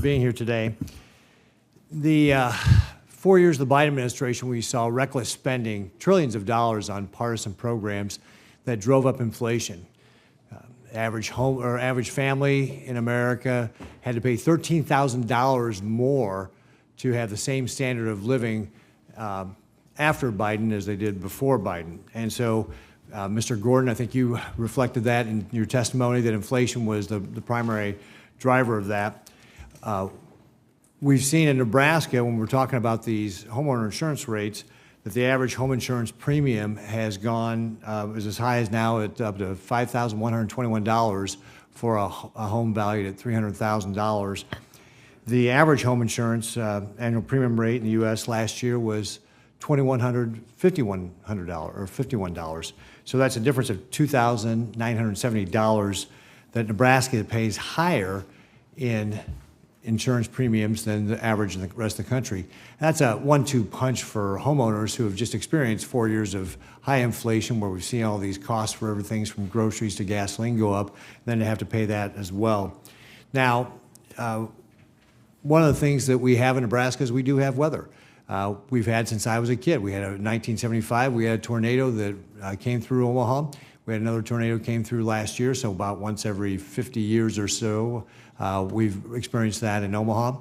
being here today. The 4 years of the Biden administration, we saw reckless spending, trillions of dollars on partisan programs that drove up inflation. Average family in America had to pay $13,000 more to have the same standard of living after Biden as they did before Biden. And so, Mr. Gordon, I think you reflected that in your testimony, that inflation was the primary driver of that. We've seen in Nebraska, when we're talking about these homeowner insurance rates, that the average home insurance premium has gone, is as high as now at up to $5,121 for a home valued at $300,000. The average home insurance annual premium rate in the U.S. last year was $51,000. So that's a difference of $2,970 that Nebraska pays higher in insurance premiums than the average in the rest of the country. That's a 1-2 punch for homeowners who have just experienced 4 years of high inflation, where we've seen all these costs for everything from groceries to gasoline go up, and then they have to pay that as well. Now, one of the things that we have in Nebraska is we do have weather. We've had since I was a kid. We had a 1975, we had a tornado that came through Omaha. We had another tornado came through last year, so about once every 50 years or so, we've experienced that in Omaha.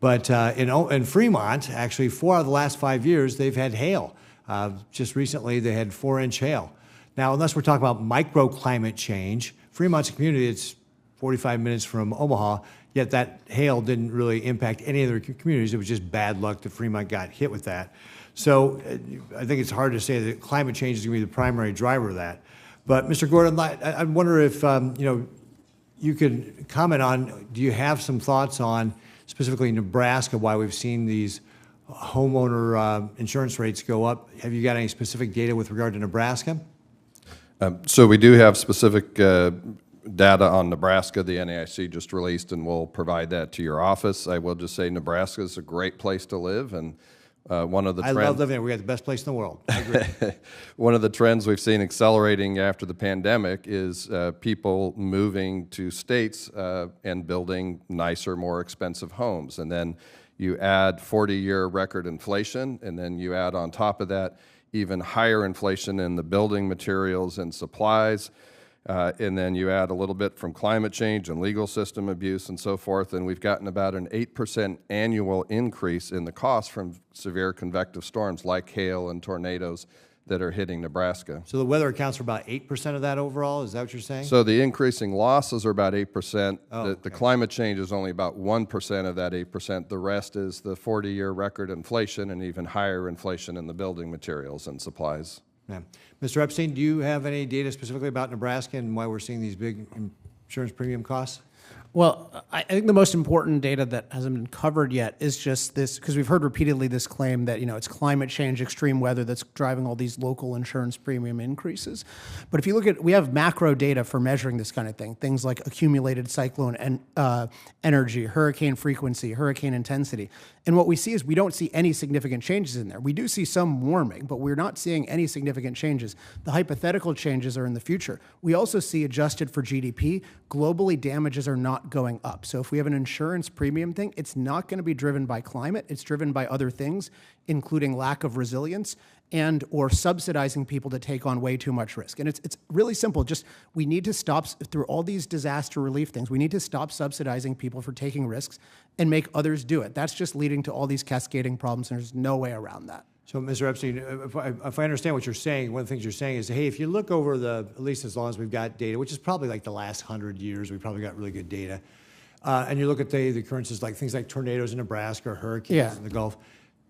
But in Fremont, actually, 4 out of the last 5 years, they've had hail. Just recently, they had 4-inch hail. Now, unless we're talking about microclimate change, Fremont's a community, it's 45 minutes from Omaha, yet that hail didn't really impact any other communities. It was just bad luck that Fremont got hit with that. So I think it's hard to say that climate change is going to be the primary driver of that. But Mr. Gordon, I wonder if you could comment on, do you have some thoughts on specifically Nebraska, why we've seen these homeowner insurance rates go up? Have you got any specific data with regard to Nebraska? So we do have specific data on Nebraska. The NAIC just released, and we'll provide that to your office. I will just say Nebraska is a great place to live, and one of the trends, I love living there. We got the best place in the world. I agree. One of the trends we've seen accelerating after the pandemic is people moving to states and building nicer, more expensive homes. And then you add 40-year record inflation, and then you add on top of that even higher inflation in the building materials and supplies. And then you add a little bit from climate change and legal system abuse and so forth, and we've gotten about an 8% annual increase in the cost from severe convective storms like hail and tornadoes that are hitting Nebraska. So the weather accounts for about 8% of that overall? Is that what you're saying? So the increasing losses are about 8%. Oh, the climate change is only about 1% of that 8%. The rest is the 40-year record inflation and even higher inflation in the building materials and supplies. Yeah. Mr. Epstein, do you have any data specifically about Nebraska and why we're seeing these big insurance premium costs? Well, I think the most important data that hasn't been covered yet is just this, because we've heard repeatedly this claim that, it's climate change, extreme weather that's driving all these local insurance premium increases. But if you look at, we have macro data for measuring this kind of thing, things like accumulated cyclone and energy, hurricane frequency, hurricane intensity. And what we see is we don't see any significant changes in there. We do see some warming, but we're not seeing any significant changes. The hypothetical changes are in the future. We also see, adjusted for GDP, globally damages are not going up. So if we have an insurance premium thing, it's not going to be driven by climate. It's driven by other things, including lack of resilience and or subsidizing people to take on way too much risk. And it's really simple. Just we need to stop, through all these disaster relief things, we need to stop subsidizing people for taking risks and make others do it. That's just leading to all these cascading problems, and there's no way around that. So, Mr. Epstein, if I understand what you're saying, one of the things you're saying is, hey, if you look over at least as long as we've got data, which is probably like the last 100 years, we've probably got really good data, and you look at the occurrences like things like tornadoes in Nebraska or hurricanes in the Gulf,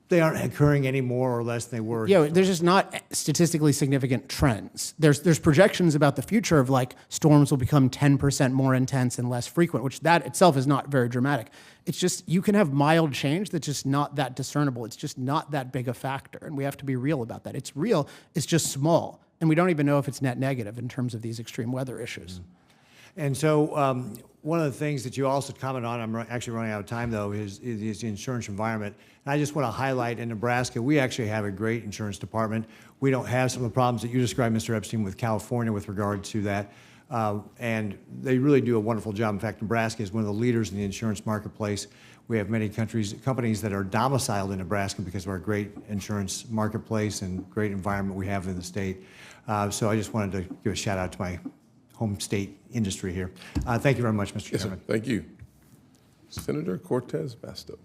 they aren't occurring any more or less than they were. Yeah, there's just not statistically significant trends. There's projections about the future of like storms will become 10% more intense and less frequent, which that itself is not very dramatic. It's just you can have mild change that's just not that discernible. It's just not that big a factor, and we have to be real about that. It's real, it's just small, and we don't even know if it's net negative in terms of these extreme weather issues. Mm-hmm. And so one of the things that you also comment on, I'm actually running out of time though, is the insurance environment. And I just want to highlight in Nebraska, we actually have a great insurance department. We don't have some of the problems that you described, Mr. Epstein, with California with regard to that. And they really do a wonderful job. In fact, Nebraska is one of the leaders in the insurance marketplace. We have many companies that are domiciled in Nebraska because of our great insurance marketplace and great environment we have in the state. So I just wanted to give a shout out to my home state industry here. Thank you very much, Mr. Yes, sir. Chairman. Thank you. Senator Cortez Masto.